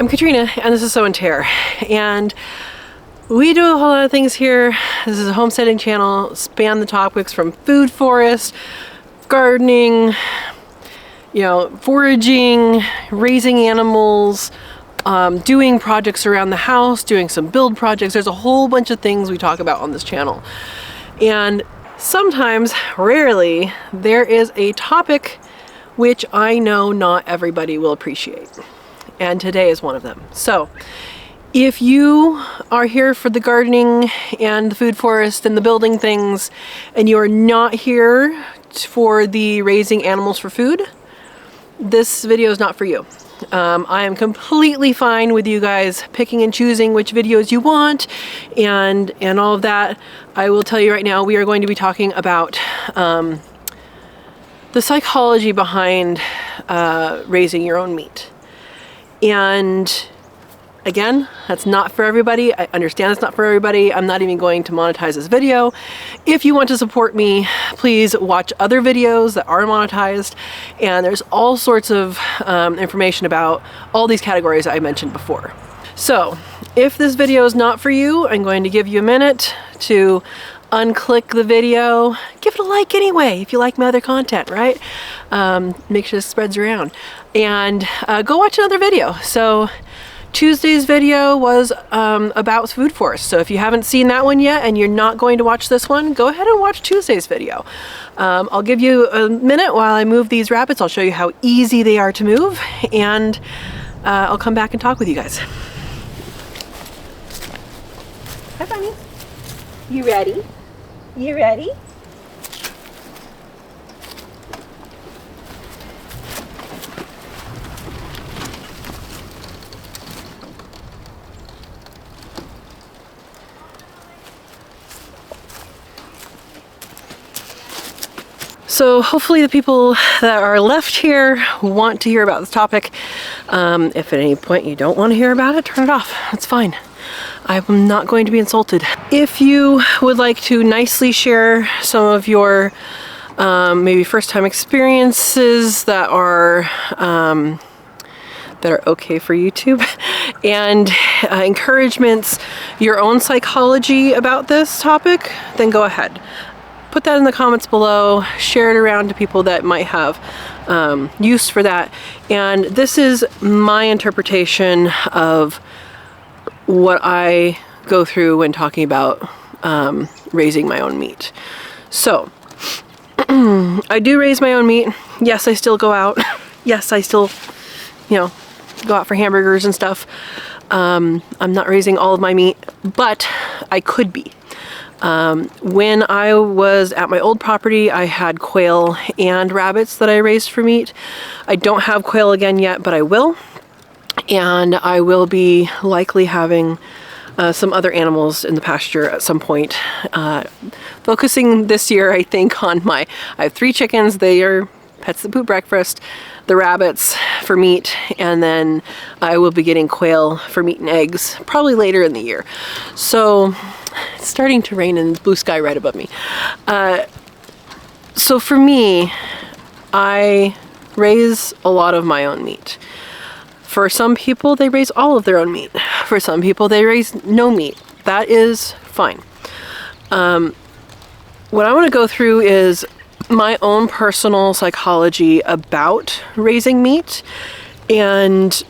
I'm Katrina, and this is So and Tare, and we do a whole lot of things here. This is a homesteading channel, span the topics from food forest, gardening, foraging, raising animals, doing projects around the house, doing some build projects. There's a whole bunch of things we talk about on this channel. And sometimes, rarely, there is a topic which I know not everybody will appreciate. And today is one of them. So if you are here for the gardening and the food forest and the building things, and you are not here for the raising animals for food, this video is not for you. I am completely fine with you guys picking and choosing which videos you want and all of that. I will tell you right now, we are going to be talking about the psychology behind raising your own meat. And again, that's not for everybody. I understand it's not for everybody. I'm not even going to monetize this video. If you want to support me, please watch other videos that are monetized. And there's all sorts of information about all these categories I mentioned before. So if this video is not for you, I'm going to give you a minute to unclick the video. Give it a like anyway if you like my other content, right? Make sure this spreads around. And go watch another video. So Tuesday's video was about food forest. So if you haven't seen that one yet and you're not going to watch this one, go ahead and watch Tuesday's video. I'll give you a minute while I move these rabbits. I'll show you how easy they are to move, and I'll come back and talk with you guys. Hi, Bunny. You ready? You ready? So hopefully the people that are left here want to hear about this topic. If at any point you don't want to hear about it, turn it off. That's fine. I'm not going to be insulted. If you would like to nicely share some of your maybe first-time experiences that are okay for YouTube, and encouragements, your own psychology about this topic, then go ahead. Put that in the comments below, share it around to people that might have use for that. And this is my interpretation of what I go through when talking about raising my own meat. So, I do raise my own meat. Yes, I still go out. Yes, I still, go out for hamburgers and stuff. I'm not raising all of my meat, but I could be. When I was at my old property, I had quail and rabbits that I raised for meat. I don't have quail again yet, but I will. And I will be likely having some other animals in the pasture at some point. Focusing this year, I think, on I have 3 chickens. They are pets that poop breakfast, the rabbits for meat, and then I will be getting quail for meat and eggs probably later in the year. So it's starting to rain and blue sky right above me. So for me, I raise a lot of my own meat. For some people, they raise all of their own meat. For some people, they raise no meat. That is fine. What I want to go through is my own personal psychology about raising meat, and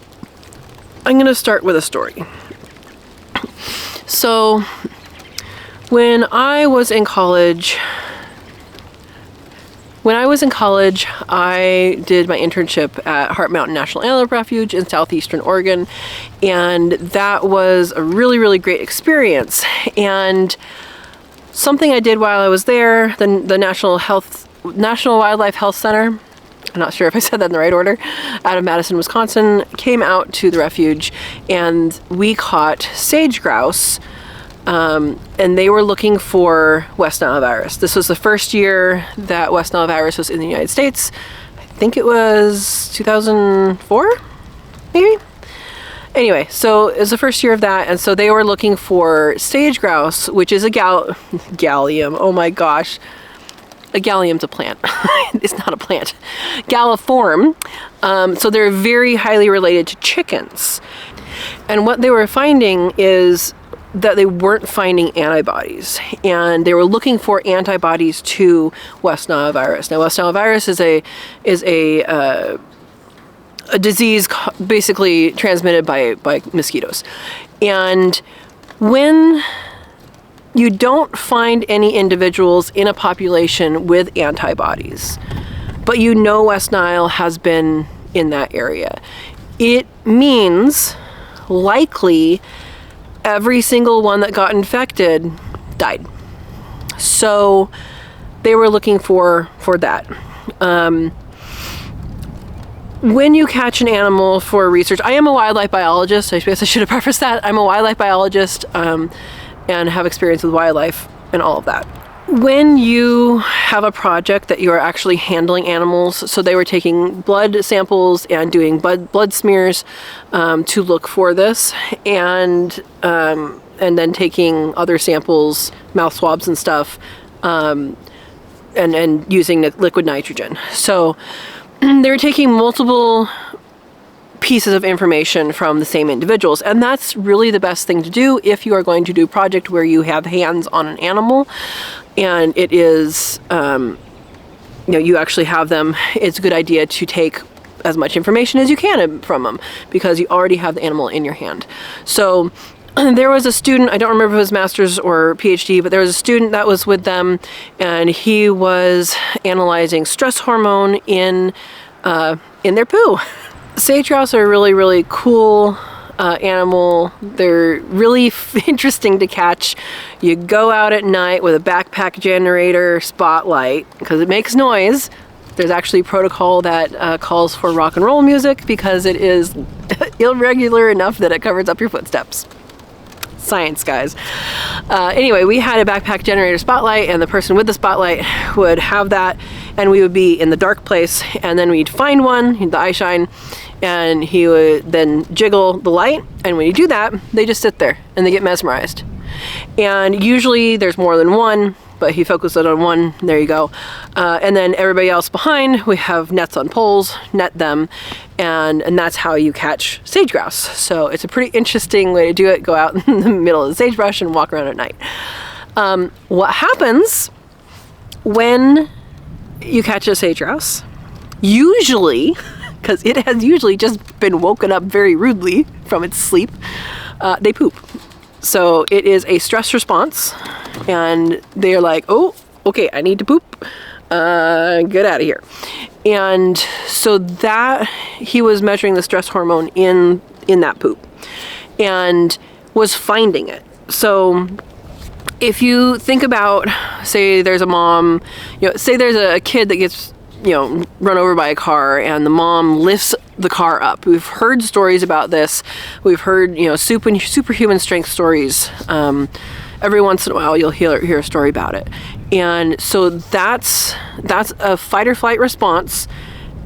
I'm going to start with a story. So when I was in college, I did my internship at Heart Mountain National Antelope Refuge in southeastern Oregon, and that was a really, really great experience. And something I did while I was there, the National Wildlife Health Center, I'm not sure if I said that in the right order, out of Madison, Wisconsin, came out to the refuge, and we caught sage grouse, and they were looking for West Nile virus. This was the first year that West Nile virus was in the United States. I think it was 2004, maybe? Anyway, so it was the first year of that, and so they were looking for sage grouse, which is a gallium. Oh my gosh. A gallium's a plant. It's not a plant. Galliform. So they're very highly related to chickens. And what they were finding is that they weren't finding antibodies, and they were looking for antibodies to West Nile virus. Now, West Nile virus is a disease basically transmitted by mosquitoes. And when you don't find any individuals in a population with antibodies, but you know West Nile has been in that area, it means likely every single one that got infected died. So they were looking for that. When you catch an animal for research, I am a wildlife biologist. I guess I should have prefaced that. I'm a wildlife biologist and have experience with wildlife and all of that. When you have a project that you are actually handling animals, so they were taking blood samples and doing blood smears to look for this, and then taking other samples, mouth swabs and stuff, and using liquid nitrogen. So they were taking multiple pieces of information from the same individuals, and that's really the best thing to do if you are going to do a project where you have hands on an animal and it is you actually have them. It's a good idea to take as much information as you can from them because you already have the animal in your hand. So there was a student, I don't remember if it was master's or PhD, but there was a student that was with them, and he was analyzing stress hormone in their poo. Sage grouse are a really, really cool animal. They're really interesting to catch. You go out at night with a backpack generator spotlight because it makes noise. There's actually protocol that calls for rock and roll music because it is irregular enough that it covers up your footsteps. Science, guys. Anyway, we had a backpack generator spotlight, and the person with the spotlight would have that, and we would be in the dark place, and then we'd find one, the eye shine, and he would then jiggle the light, and when you do that, they just sit there and they get mesmerized. And usually there's more than one, but he focused it on one. There you go. And then everybody else behind, we have nets on poles, net them, and that's how you catch sage grouse. So it's a pretty interesting way to do it. Go out in the middle of the sagebrush and walk around at night. What happens when you catch a sage grouse? Usually, because it has usually just been woken up very rudely from its sleep, they poop. So it is a stress response, and they're like, oh, okay, I need to poop, get out of here. And so that he was measuring the stress hormone in that poop and was finding it. So if you think about, say there's a mom, say there's a kid that gets run over by a car, and the mom lifts the car up. We've heard stories about this. We've heard, superhuman strength stories. Every once in a while, you'll hear a story about it. And so that's a fight or flight response.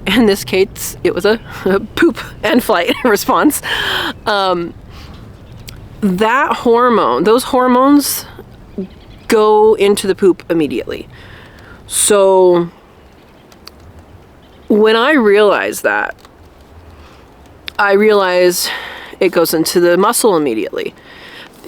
In this case, it was a poop and flight response. That hormone, those hormones go into the poop immediately. So when I realized that, I realized it goes into the muscle immediately.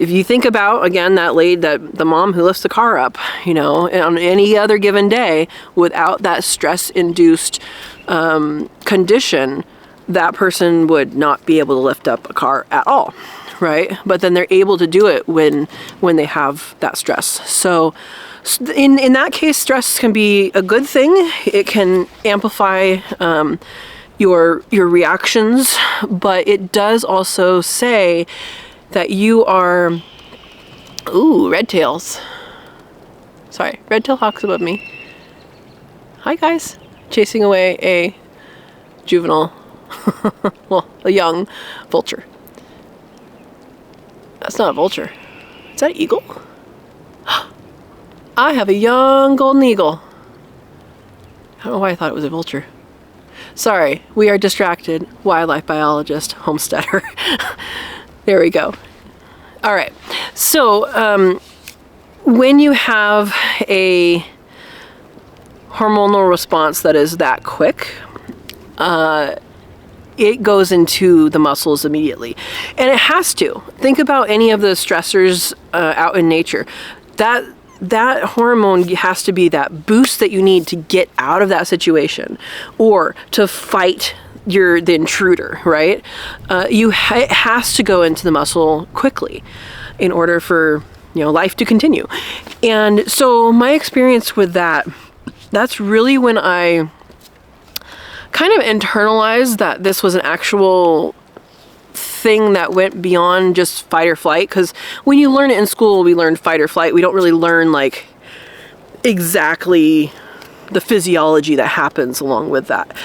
If you think about, again, the mom who lifts the car up, on any other given day, without that stress-induced condition, that person would not be able to lift up a car at all, right? But then they're able to do it when they have that stress. So in that case, stress can be a good thing. It can amplify your reactions, but it does also say that you are, redtails. Sorry, red-tail hawks above me. Hi guys, chasing away a juvenile, well, a young vulture. That's not a vulture. Is that an eagle? I have a young golden eagle. I don't know why I thought it was a vulture. Sorry, we are distracted. Wildlife biologist, homesteader. There we go. All right. So when you have a hormonal response that is that quick, it goes into the muscles immediately. And it has to. Think about any of the stressors out in nature. That hormone has to be that boost that you need to get out of that situation or to fight the intruder, right? It has to go into the muscle quickly in order for, life to continue. And so my experience with that's really when I kind of internalized that this was an actual thing that went beyond just fight or flight. Because when you learn it in school, we learn fight or flight. We don't really learn like exactly the physiology that happens along with that.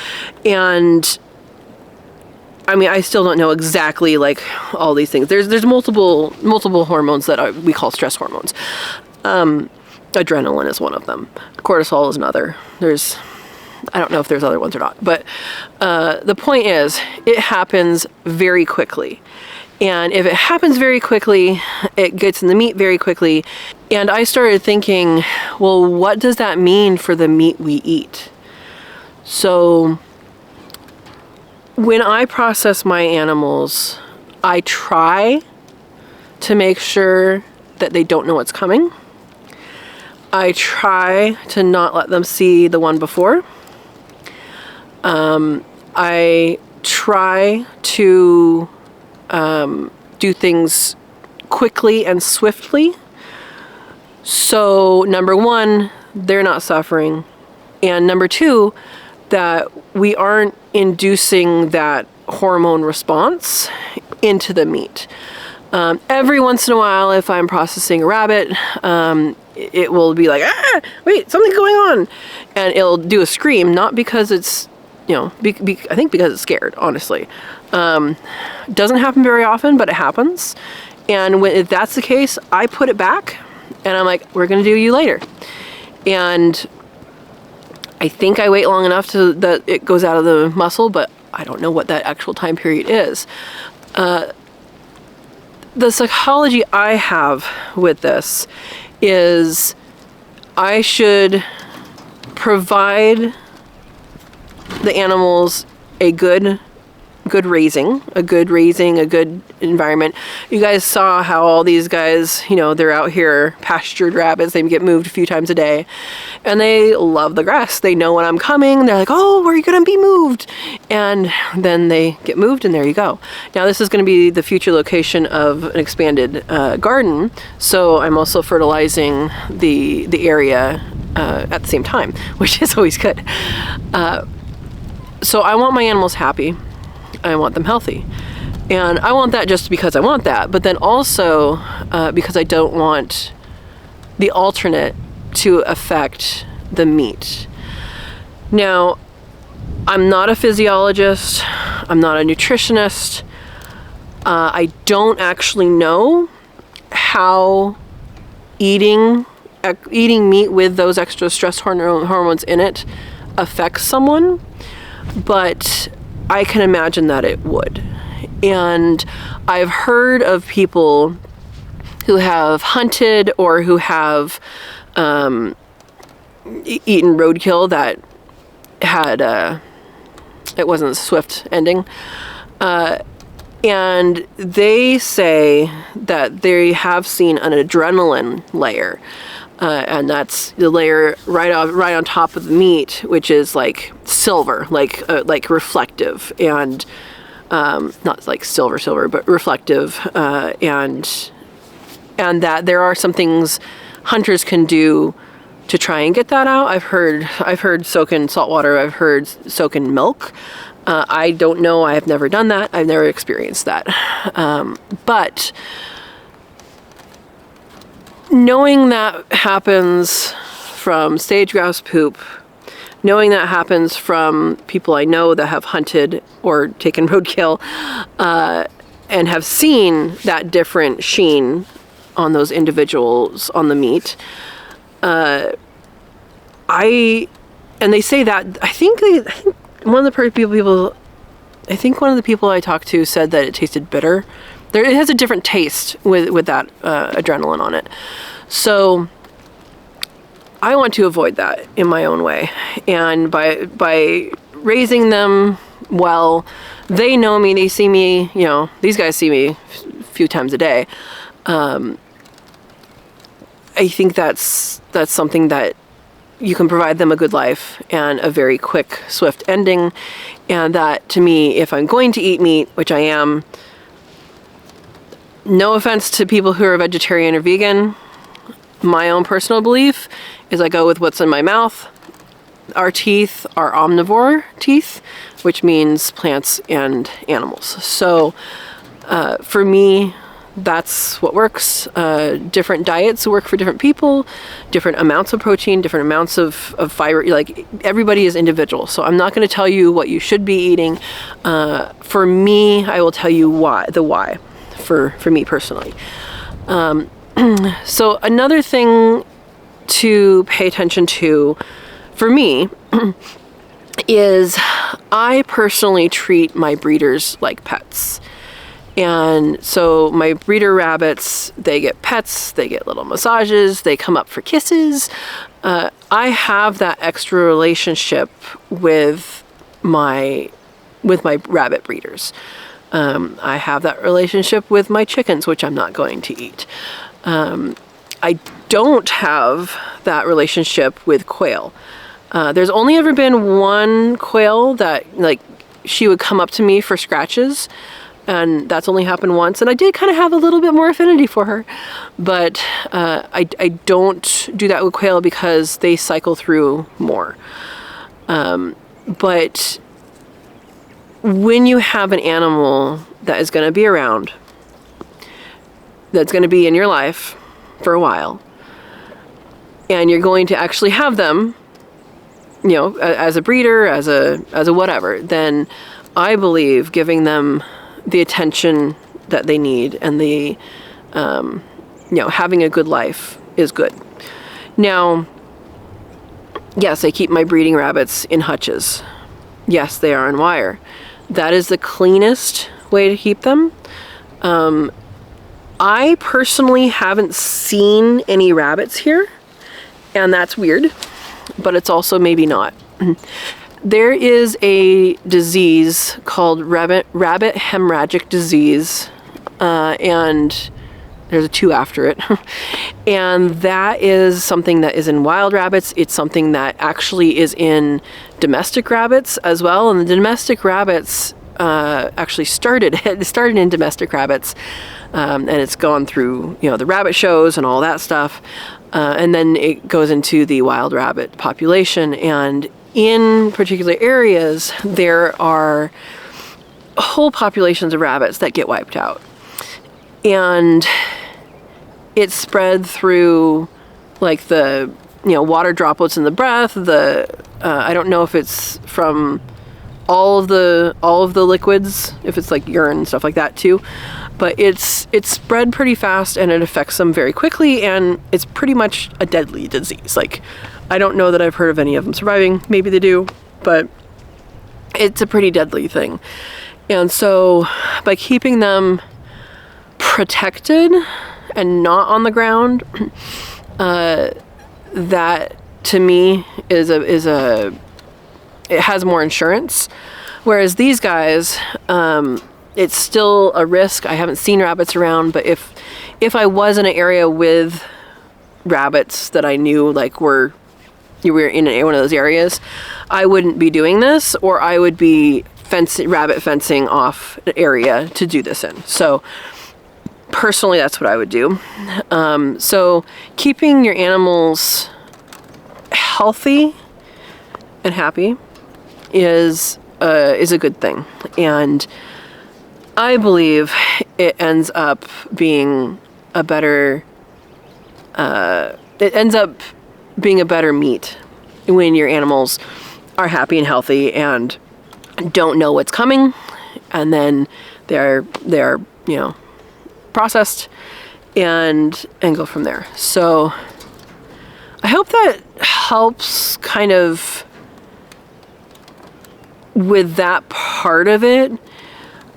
And I mean, I still don't know exactly like all these things. There's multiple hormones that we call stress hormones. Adrenaline is one of them. Cortisol is another. I don't know if there's other ones or not, but the point is, it happens very quickly. And if it happens very quickly, it gets in the meat very quickly. And I started thinking, well, what does that mean for the meat we eat? So when I process my animals, I try to make sure that they don't know what's coming. I try to not let them see the one before. I try to do things quickly and swiftly. So number one, they're not suffering. And number two, that we aren't inducing that hormone response into the meat. Every once in a while, if I'm processing a rabbit, it will be like, wait, something's going on. And it'll do a scream, not because it's, I think because it's scared, honestly. Doesn't happen very often, but it happens. And if that's the case, I put it back and I'm like, we're going to do you later. And I think I wait long enough that it goes out of the muscle, but I don't know what that actual time period is. The psychology I have with this is I should provide the animals a good raising, a good environment. You guys saw how all these guys, they're out here pastured rabbits. They get moved a few times a day and they love the grass. They know when I'm coming. They're like, oh, where are you going to be moved? And then they get moved and there you go. Now this is going to be the future location of an expanded garden. So I'm also fertilizing the area at the same time, which is always good. So I want my animals happy. I want them healthy. And I want that just because I want that, but then also because I don't want the alternate to affect the meat. Now, I'm not a physiologist. I'm not a nutritionist. I don't actually know how eating meat with those extra stress hormones in it affects someone, but I can imagine that it would. And I've heard of people who have hunted or who have eaten roadkill that had it wasn't a swift ending. And they say that they have seen an adrenaline layer. And that's the layer right on top of the meat, which is like silver, like reflective, and not like silver, but reflective, and that there are some things hunters can do to try and get that out. I've heard soak in salt water. I've heard soak in milk. I don't know. I have never done that. I've never experienced that, but knowing that happens from sage grouse poop, knowing that happens from people I know that have hunted or taken roadkill, and have seen that different sheen on those individuals on the meat, and they say that I think one of the people I talked to said that it tasted bitter. It has a different taste with that adrenaline on it. So I want to avoid that in my own way. And by raising them well, they know me, they see me, you know, these guys see me a few times a day. I think that's something that you can provide them a good life and a very quick, swift ending. And that, to me, if I'm going to eat meat, which I am, no offense to people who are vegetarian or vegan, my own personal belief is I go with what's in my mouth. Our teeth are omnivore teeth, which means plants and animals. So for me, that's what works. Different diets work for different people, different amounts of protein, different amounts of fiber. Like, everybody is individual. So I'm not going to tell you what you should be eating. For me, I will tell you why for me personally. So another thing to pay attention to for me is I personally treat my breeders like pets. And so my breeder rabbits, they get pets, they get little massages, they come up for kisses. I have that extra relationship with my rabbit breeders. I have that relationship with my chickens, which I'm not going to eat. I don't have that relationship with quail. There's only ever been one quail that, like, she would come up to me for scratches, and that's only happened once, and I did kind of have a little bit more affinity for her. But I don't do that with quail because they cycle through more. But when you have an animal that is going to be around, that's going to be in your life for a while, and you're going to actually have them, you know, as a breeder, as a whatever, then I believe giving them the attention that they need and the, you know, having a good life is good. Now, yes, I keep my breeding rabbits in hutches. Yes, they are on wire. That is the cleanest way to keep them. I personally haven't seen any rabbits here, and that's weird, but it's also maybe not. There is a disease called rabbit hemorrhagic disease, and there's a 2 after it. And that is something that is in wild rabbits. It's something that actually is in domestic rabbits as well. And the domestic rabbits actually started in domestic rabbits, and it's gone through, you know, the rabbit shows and all that stuff. And then it goes into the wild rabbit population. And in particular areas, there are whole populations of rabbits that get wiped out. And it's spread through, like, the, you know, water droplets in the breath. I don't know if it's from all of the liquids, if it's like urine and stuff like that too. But it's spread pretty fast, and it affects them very quickly, and it's pretty much a deadly disease. Like, I don't know that I've heard of any of them surviving. Maybe they do, but it's a pretty deadly thing. And so by keeping them protected and not on the ground, that to me is it has more insurance. Whereas these guys, it's still a risk. I haven't seen rabbits around, but if I was in an area with rabbits that I knew, like, you were in one of those areas, I wouldn't be doing this, or I would be rabbit fencing off an area to do this in. So personally, that's what I would do. So keeping your animals healthy and happy is a good thing, and I believe it ends up being a better meat when your animals are happy and healthy and don't know what's coming, and then they're you know, processed and go from there. So I hope that helps kind of with that part of it.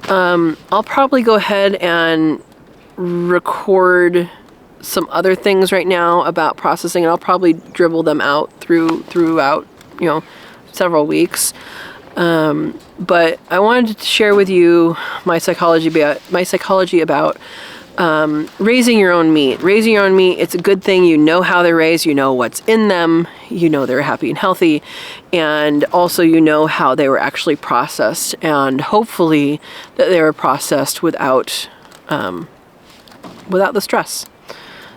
I'll probably go ahead and record some other things right now about processing, and I'll probably dribble them out throughout, you know, several weeks. But I wanted to share with you my psychology about raising your own meat. Raising your own meat, it's a good thing. You know how they're raised, you know what's in them, you know they're happy and healthy, and also you know how they were actually processed, and hopefully that they were processed without the stress.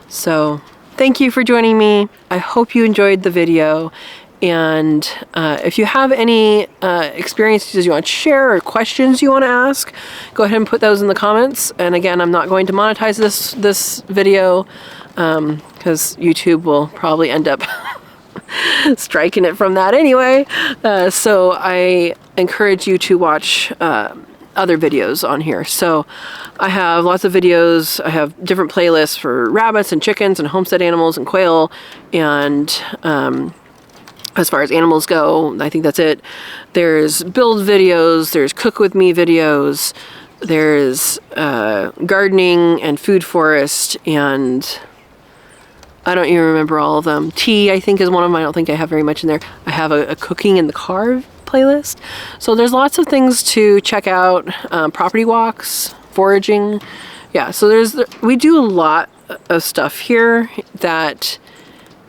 So thank you for joining me. I hope you enjoyed the video. And if you have any experiences you want to share or questions you want to ask, go ahead and put those in the comments. And again, I'm not going to monetize this video because YouTube will probably end up striking it from that anyway. So I encourage you to watch other videos on here. So I have lots of videos. I have different playlists for rabbits and chickens and homestead animals and quail, and as far as animals go, I think that's it. There's build videos, there's cook with me videos, there's gardening and food forest, and I don't even remember all of them. Tea, I think, is one of them. I don't think I have very much in there. I have a cooking in the car playlist. So there's lots of things to check out. Property walks, foraging. Yeah, so we do a lot of stuff here that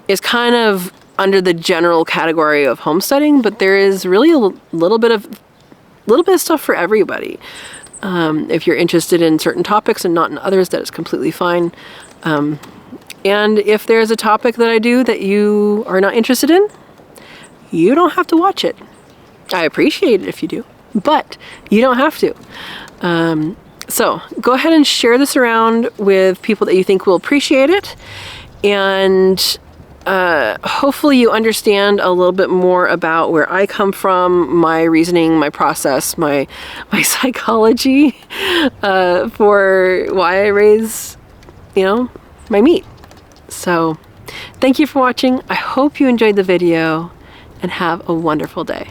is kind of under the general category of homesteading, but there is really a little bit of stuff for everybody. If you're interested in certain topics and not in others, that is completely fine. And if there's a topic that I do that you are not interested in, you don't have to watch it. I appreciate it if you do, but you don't have to. So go ahead and share this around with people that you think will appreciate it, and hopefully you understand a little bit more about where I come from, my reasoning, my process, my psychology for why I raise, my meat. So thank you for watching. I hope you enjoyed the video, and have a wonderful day.